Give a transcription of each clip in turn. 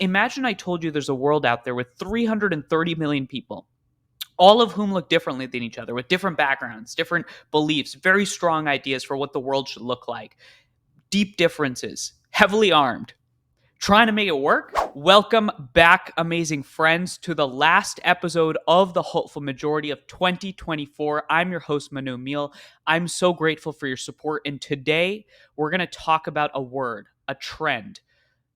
Imagine I told you there's a world out there with 330 million people, all of whom look differently than each other, with different backgrounds, different beliefs, very strong ideas for what the world should look like, deep differences, heavily armed, trying to make it work. Welcome back, amazing friends, to the last episode of The Hopeful Majority of 2024. I'm your host, Manu Meal. I'm so grateful for your support, and today we're going to talk about a word, a trend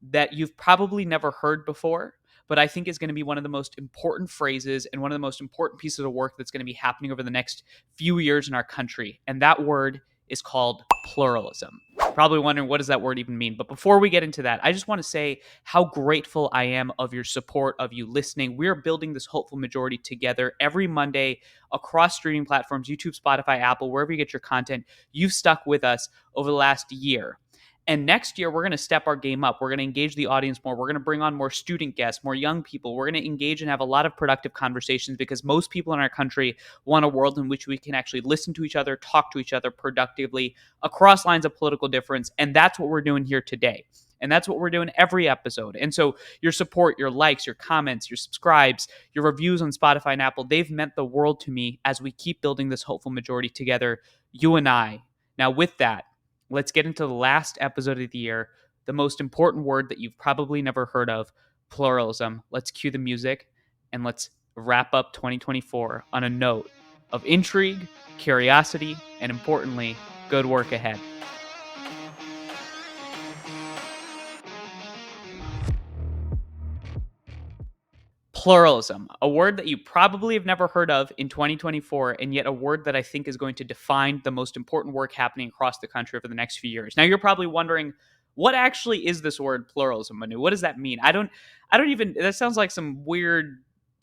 that you've probably never heard before, but I think is going to be one of the most important phrases and one of the most important pieces of work that's going to be happening over the next few years in our country. And that word is called pluralism. Probably wondering, what does that word even mean? But before we get into that, I just want to say how grateful I am of your support, of you listening. We're building this hopeful majority together every Monday across streaming platforms, YouTube, Spotify, Apple, wherever you get your content. You've stuck with us over the last year. And next year, we're going to step our game up. We're going to engage the audience more. We're going to bring on more student guests, more young people. We're going to engage and have a lot of productive conversations because most people in our country want a world in which we can actually listen to each other, talk to each other productively across lines of political difference. And that's what we're doing here today. And that's what we're doing every episode. And so your support, your likes, your comments, your subscribes, your reviews on Spotify and Apple, they've meant the world to me as we keep building this hopeful majority together, you and I. Now, with that, let's get into the last episode of the year, the most important word that you've probably never heard of, pluralism. Let's cue the music and let's wrap up 2024 on a note of intrigue, curiosity, and importantly, good work ahead. Pluralism, a word that you probably have never heard of in 2024, and yet a word that I think is going to define the most important work happening across the country over the next few years. Now, you're probably wondering, what actually is this word pluralism, Manu? What does that mean? I don't even, that sounds like some weird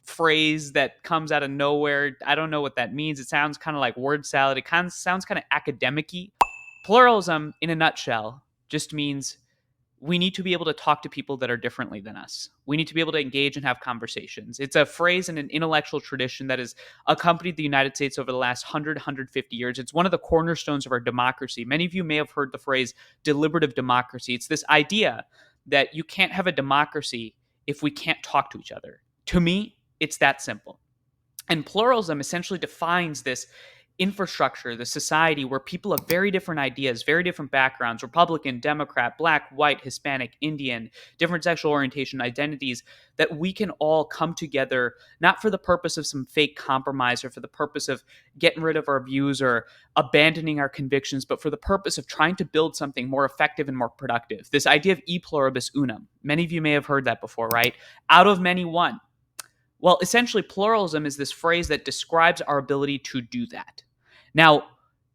phrase that comes out of nowhere. I don't know what that means. It sounds kind of like word salad. It kind of sounds kind of academic-y. Pluralism, in a nutshell, just means we need to be able to talk to people that are differently than us. We need to be able to engage and have conversations. It's a phrase in an intellectual tradition that has accompanied the United States over the last 150 years. It's one of the cornerstones of our democracy. Many of you may have heard the phrase deliberative democracy. It's this idea that you can't have a democracy if we can't talk to each other. To me, it's that simple. And pluralism essentially defines this infrastructure, the society where people have very different ideas, very different backgrounds, Republican, Democrat, Black, white, Hispanic, Indian, different sexual orientation, identities, that we can all come together, not for the purpose of some fake compromise or for the purpose of getting rid of our views or abandoning our convictions, but for the purpose of trying to build something more effective and more productive. This idea of e pluribus unum. Many of you may have heard that before, right? Out of many, one. Well, essentially, pluralism is this phrase that describes our ability to do that. Now,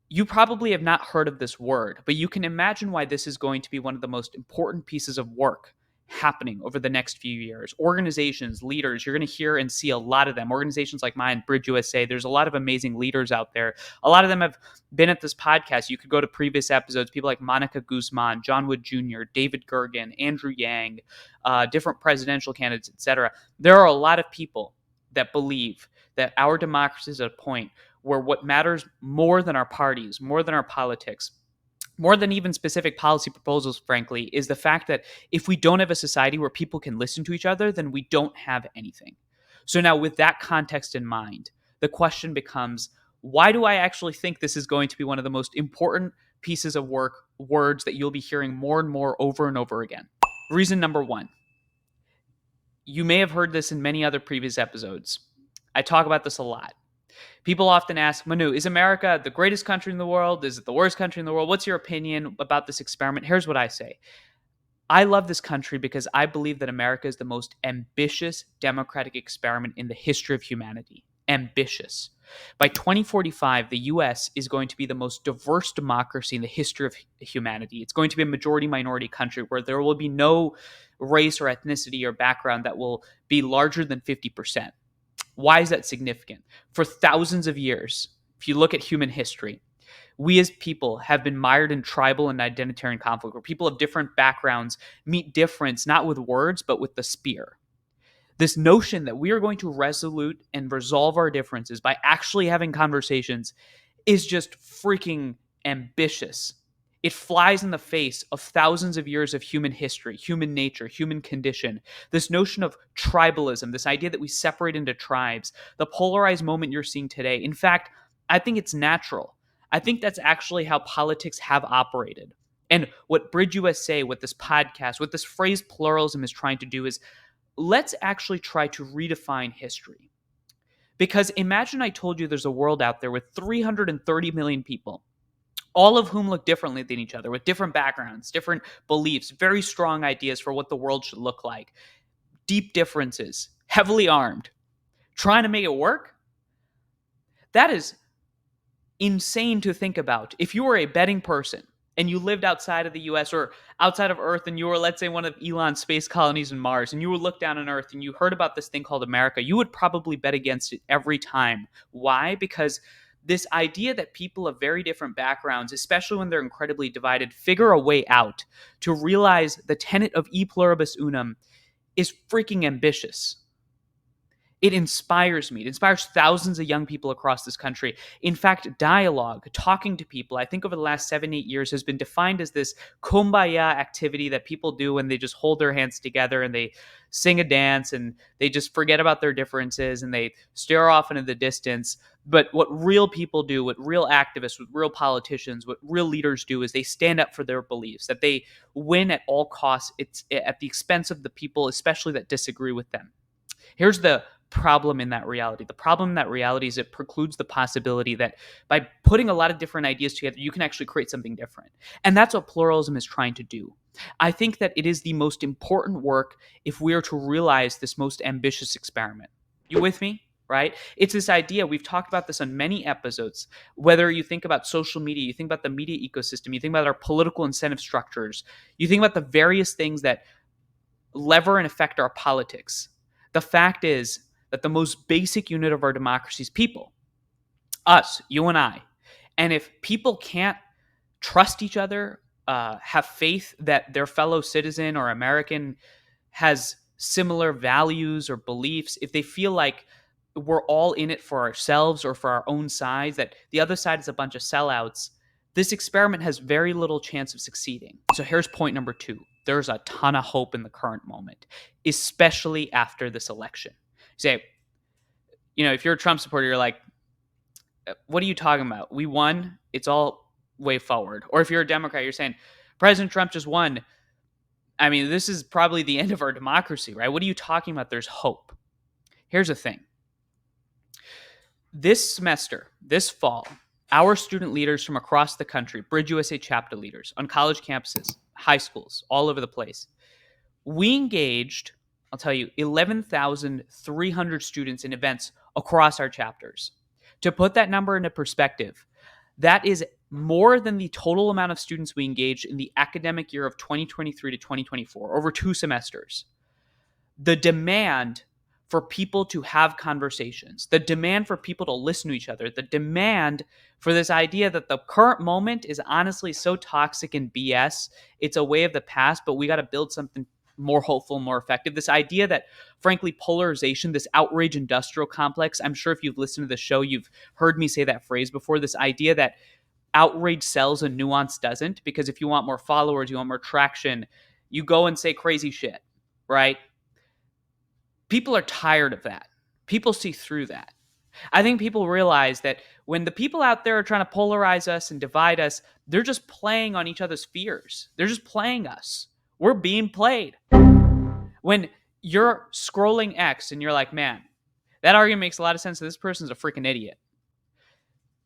you probably have not heard of this word, but you can imagine why this is going to be one of the most important pieces of work happening over the next few years. Organizations, leaders, you're going to hear and see a lot of them. Organizations like mine, Bridge USA, there's a lot of amazing leaders out there. A lot of them have been at this podcast. You could go to previous episodes, people like Monica Guzman, John Wood Jr., David Gergen, Andrew Yang, different presidential candidates, etc. There are a lot of people that believe that our democracy is at a point where what matters more than our parties, more than our politics, more than even specific policy proposals, frankly, is the fact that if we don't have a society where people can listen to each other, then we don't have anything. So now, with that context in mind, the question becomes, why do I actually think this is going to be one of the most important pieces of work, words that you'll be hearing more and more over and over again? Reason number one. You may have heard this in many other previous episodes. I talk about this a lot. People often ask, Manu, is America the greatest country in the world? Is it the worst country in the world? What's your opinion about this experiment? Here's what I say. I love this country because I believe that America is the most ambitious democratic experiment in the history of humanity. Ambitious. By 2045, the US is going to be the most diverse democracy in the history of humanity. It's going to be a majority-minority country where there will be no race or ethnicity or background that will be larger than 50%. Why is that significant? For thousands of years, if you look at human history, we as people have been mired in tribal and identitarian conflict where people of different backgrounds meet difference not with words, but with the spear. This notion that we are going to resolute and resolve our differences by actually having conversations is just freaking ambitious. It flies in the face of thousands of years of human history, human nature, human condition. This notion of tribalism, this idea that we separate into tribes, the polarized moment you're seeing today. In fact, I think it's natural. I think that's actually how politics have operated. And what Bridge USA, what this podcast, what this phrase pluralism is trying to do is let's actually try to redefine history. Because imagine I told you there's a world out there with 330 million people, all of whom look differently than each other, with different backgrounds, different beliefs, very strong ideas for what the world should look like, deep differences, heavily armed, trying to make it work. That is insane to think about. If you were a betting person and you lived outside of the US or outside of Earth and you were, let's say, one of Elon's space colonies in Mars, and you would look down on Earth and you heard about this thing called America, you would probably bet against it every time. Why? Because this idea that people of very different backgrounds, especially when they're incredibly divided, figure a way out to realize the tenet of e pluribus unum is freaking ambitious. It inspires me. It inspires thousands of young people across this country. In fact, dialogue, talking to people, I think over the last 7-8 years has been defined as this kumbaya activity that people do when they just hold their hands together and they sing a dance and they just forget about their differences and they stare off into the distance. But what real people do, what real activists, what real politicians, what real leaders do is they stand up for their beliefs, that they win at all costs. It's at the expense of the people, especially that disagree with them. Here's the problem in that reality. The problem in that reality is it precludes the possibility that by putting a lot of different ideas together, you can actually create something different. And that's what pluralism is trying to do. I think that it is the most important work if we are to realize this most ambitious experiment. You with me? Right? It's this idea. We've talked about this on many episodes. Whether you think about social media, you think about the media ecosystem, you think about our political incentive structures, you think about the various things that lever and affect our politics. The fact is that the most basic unit of our democracy is people, us, you and I. And if people can't trust each other, have faith that their fellow citizen or American has similar values or beliefs, if they feel like we're all in it for ourselves or for our own sides, that the other side is a bunch of sellouts, this experiment has very little chance of succeeding. So here's point number 2. There's a ton of hope in the current moment, especially after this election. Say, if you're a Trump supporter, you're like, what are you talking about? We won. It's all way forward. Or if you're a Democrat, you're saying, President Trump just won. I mean, this is probably the end of our democracy, right? What are you talking about? There's hope. Here's the thing. This semester, this fall, our student leaders from across the country, Bridge USA chapter leaders on college campuses, high schools, all over the place, we engaged, I'll tell you, 11,300 students in events across our chapters. To put that number into perspective, that is more than the total amount of students we engaged in the academic year of 2023 to 2024, over 2 semesters. The demand for people to have conversations, the demand for people to listen to each other, the demand for this idea that the current moment is honestly so toxic and BS, it's a way of the past, but we got to build something more hopeful, more effective. This idea that, frankly, polarization, this outrage industrial complex, I'm sure if you've listened to the show, you've heard me say that phrase before, this idea that outrage sells and nuance doesn't, because if you want more followers, you want more traction, you go and say crazy shit, right? People are tired of that. People see through that. I think people realize that when the people out there are trying to polarize us and divide us, they're just playing on each other's fears. They're just playing us. We're being played. When you're scrolling X and you're like, man, that argument makes a lot of sense. This person's a freaking idiot.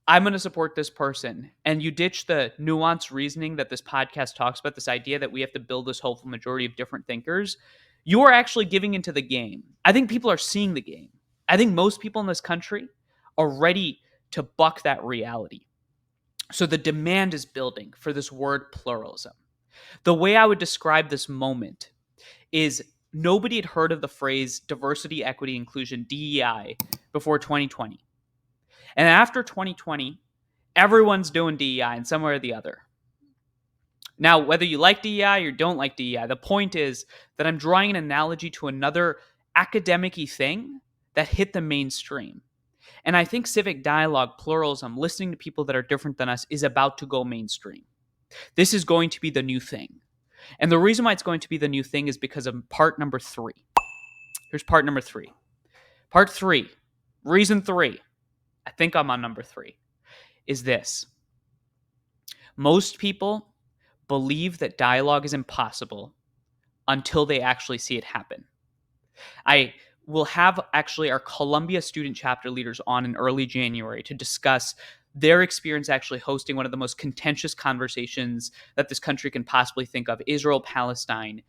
I'm going to support this person. And you ditch the nuanced reasoning that this podcast talks about, this idea that we have to build this hopeful majority of different thinkers. You are actually giving into the game. I think people are seeing the game. I think most people in this country are ready to buck that reality. So the demand is building for this word pluralism. The way I would describe this moment is nobody had heard of the phrase diversity, equity, inclusion, DEI, before 2020. And after 2020, everyone's doing DEI in some way or the other. Now, whether you like DEI or don't like DEI, the point is that I'm drawing an analogy to another academic-y thing that hit the mainstream. And I think civic dialogue, pluralism, listening to people that are different than us is about to go mainstream. This is going to be the new thing. And the reason why it's going to be the new thing is because of part number 3. Here's part number 3. Part 3, reason 3, I think I'm on number 3, is this. Most people believe that dialogue is impossible until they actually see it happen. I will have actually our Columbia student chapter leaders on in early January to discuss their experience actually hosting one of the most contentious conversations that this country can possibly think of, Israel-Palestine,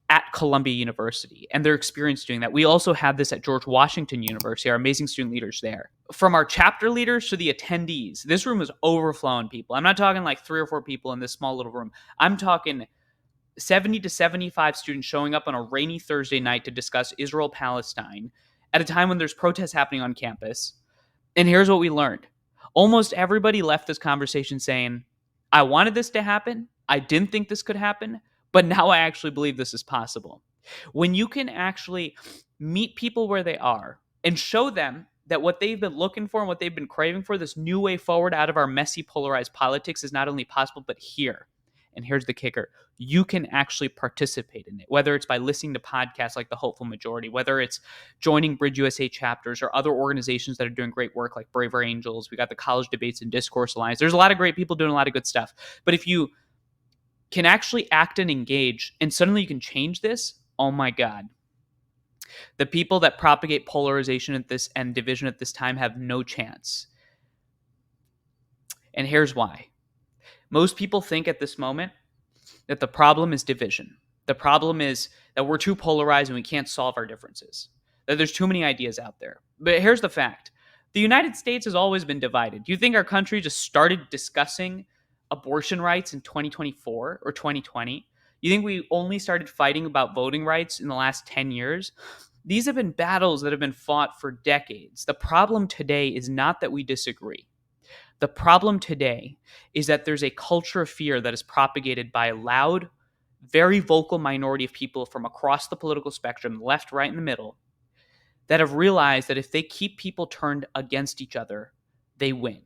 at Columbia University, and their experience doing that. We also have this at George Washington University, our amazing student leaders there. From our chapter leaders to the attendees, this room is overflowing people. I'm not talking like 3 or 4 people in this small little room. I'm talking 70 to 75 students showing up on a rainy Thursday night to discuss Israel-Palestine at a time when there's protests happening on campus. And here's what we learned. Almost everybody left this conversation saying, I wanted this to happen. I didn't think this could happen, but now I actually believe this is possible. When you can actually meet people where they are and show them that what they've been looking for and what they've been craving for, this new way forward out of our messy, polarized politics, is not only possible, but here. And here's the kicker. You can actually participate in it, whether it's by listening to podcasts like The Hopeful Majority, whether it's joining Bridge USA chapters or other organizations that are doing great work like Braver Angels. We got the College Debates and Discourse Alliance. There's a lot of great people doing a lot of good stuff. But if you can actually act and engage and suddenly you can change this, oh my God. The people that propagate polarization at this and division at this time have no chance. And here's why. Most people think at this moment that the problem is division. The problem is that we're too polarized and we can't solve our differences. That there's too many ideas out there. But here's the fact. The United States has always been divided. Do you think our country just started discussing abortion rights in 2024 or 2020? You think we only started fighting about voting rights in the last 10 years? These have been battles that have been fought for decades. The problem today is not that we disagree. The problem today is that there's a culture of fear that is propagated by a loud, very vocal minority of people from across the political spectrum, left, right, and the middle, that have realized that if they keep people turned against each other, they win.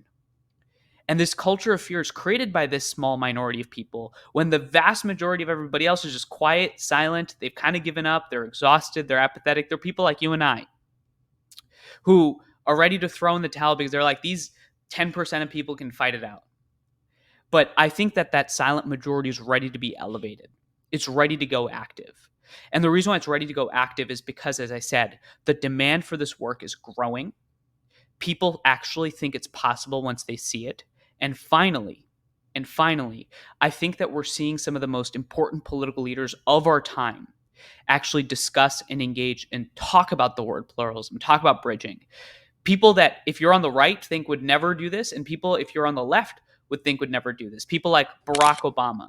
And this culture of fear is created by this small minority of people when the vast majority of everybody else is just quiet, silent, they've kind of given up, they're exhausted, they're apathetic. They're people like you and I who are ready to throw in the towel because they're like, these 10% of people can fight it out. But I think that that silent majority is ready to be elevated. It's ready to go active. And the reason why it's ready to go active is because, as I said, the demand for this work is growing. People actually think it's possible once they see it. And finally, I think that we're seeing some of the most important political leaders of our time actually discuss and engage and talk about the word pluralism, talk about bridging. People that, if you're on the right, think would never do this, and people, if you're on the left, would think would never do this. People like Barack Obama,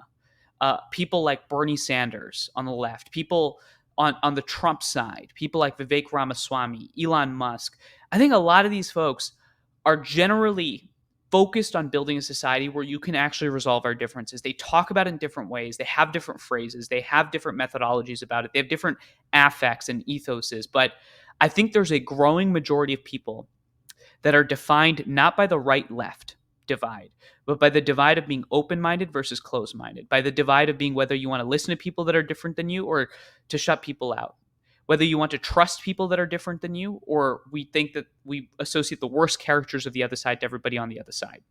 people like Bernie Sanders on the left, people on the Trump side, people like Vivek Ramaswamy, Elon Musk. I think a lot of these folks are generally focused on building a society where you can actually resolve our differences. They talk about it in different ways. They have different phrases. They have different methodologies about it. They have different affects and ethoses. But I think there's a growing majority of people that are defined not by the right-left divide, but by the divide of being open-minded versus closed-minded, by the divide of being whether you want to listen to people that are different than you or to shut people out, whether you want to trust people that are different than you or we think that we associate the worst characters of the other side to everybody on the other side.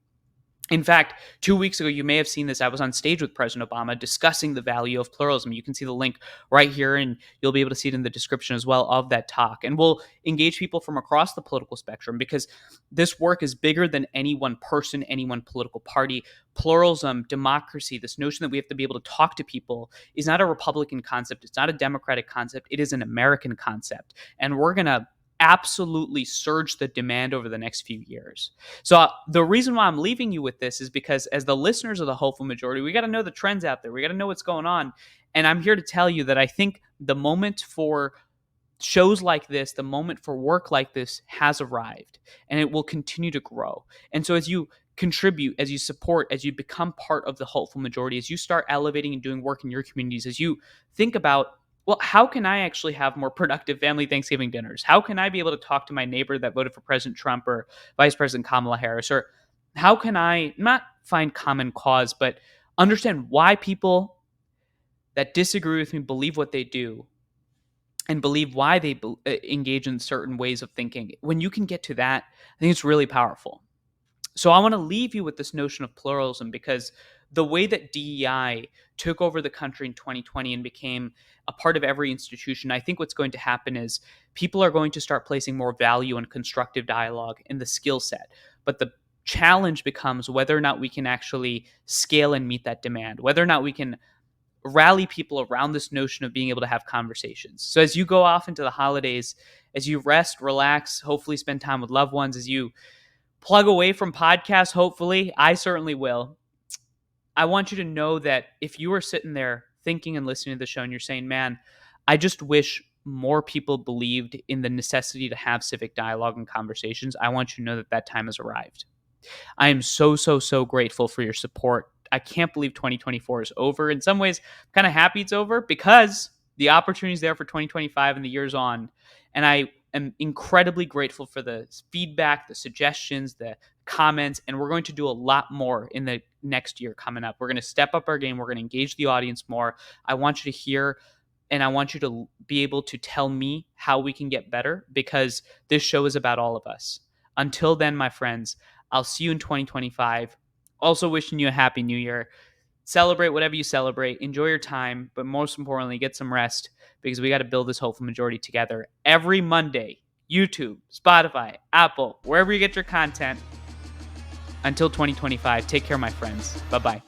In fact, 2 weeks ago, you may have seen this. I was on stage with President Obama discussing the value of pluralism. You can see the link right here, and you'll be able to see it in the description as well of that talk. And we'll engage people from across the political spectrum because this work is bigger than any one person, any one political party. Pluralism, democracy, this notion that we have to be able to talk to people is not a Republican concept. It's not a Democratic concept. It is an American concept. And we're going to absolutely surge the demand over the next few years. So the reason why I'm leaving you with this is because as the listeners of the Hopeful Majority, we got to know the trends out there. We got to know what's going on. And I'm here to tell you that I think the moment for shows like this, the moment for work like this has arrived, and it will continue to grow. And so as you contribute, as you support, as you become part of the Hopeful Majority, as you start elevating and doing work in your communities, as you think about, well, how can I actually have more productive family Thanksgiving dinners? How can I be able to talk to my neighbor that voted for President Trump or Vice President Kamala Harris? Or how can I not find common cause, but understand why people that disagree with me believe what they do, and believe why they engage in certain ways of thinking. When you can get to that, I think it's really powerful. So I want to leave you with this notion of pluralism, because the way that DEI took over the country in 2020 and became a part of every institution, I think what's going to happen is people are going to start placing more value on constructive dialogue in the skill set. But the challenge becomes whether or not we can actually scale and meet that demand, whether or not we can rally people around this notion of being able to have conversations. So as you go off into the holidays, as you rest, relax, hopefully spend time with loved ones, as you plug away from podcasts, hopefully, I certainly will. I want you to know that if you are sitting there thinking and listening to the show and you're saying, man, I just wish more people believed in the necessity to have civic dialogue and conversations, I want you to know that that time has arrived. I am so, so, so grateful for your support. I can't believe 2024 is over. In some ways, I'm kind of happy it's over because the opportunity is there for 2025 and the years on. And I am incredibly grateful for the feedback, the suggestions, the comments, and we're going to do a lot more in the next year coming up. We're going to step up our game. We're going to engage the audience more. I want you to hear and I want you to be able to tell me how we can get better, because this show is about all of us. Until then, my friends, I'll see you in 2025. Also, wishing you a happy new year. Celebrate whatever you celebrate. Enjoy your time, but most importantly, get some rest, because we got to build this hopeful majority together every Monday. YouTube, Spotify, Apple, wherever you get your content. Until 2025, take care, my friends. Bye bye.